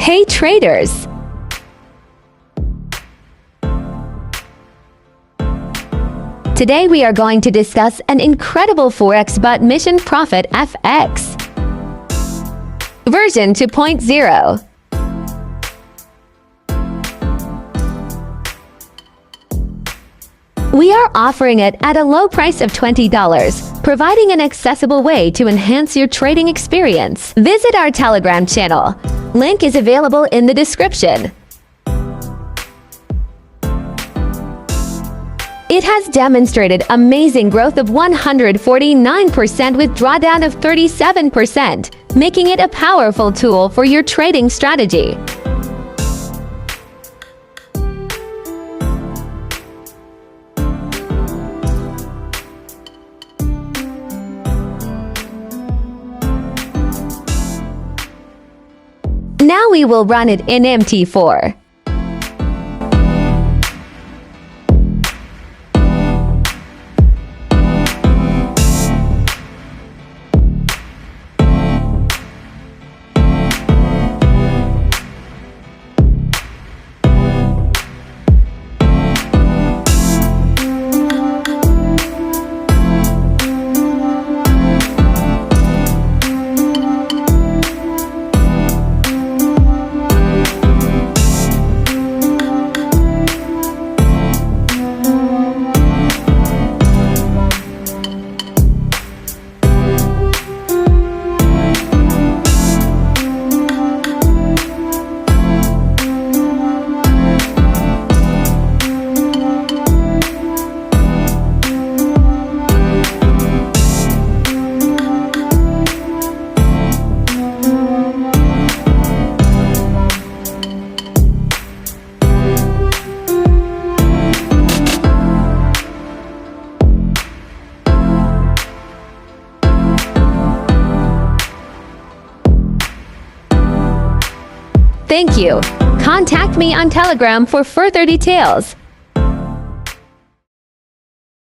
Hey traders! Today we are going to discuss an incredible Forex bot Mission Profit FX version 2.0. We are offering it at a low price of $20, providing an accessible way to enhance your trading experience. Visit our Telegram channel. Link is available in the description. It has demonstrated amazing growth of 149% with drawdown of 37%, making it a powerful tool for your trading strategy. Now we will run it in MT4. Thank you. Contact me on Telegram for further details.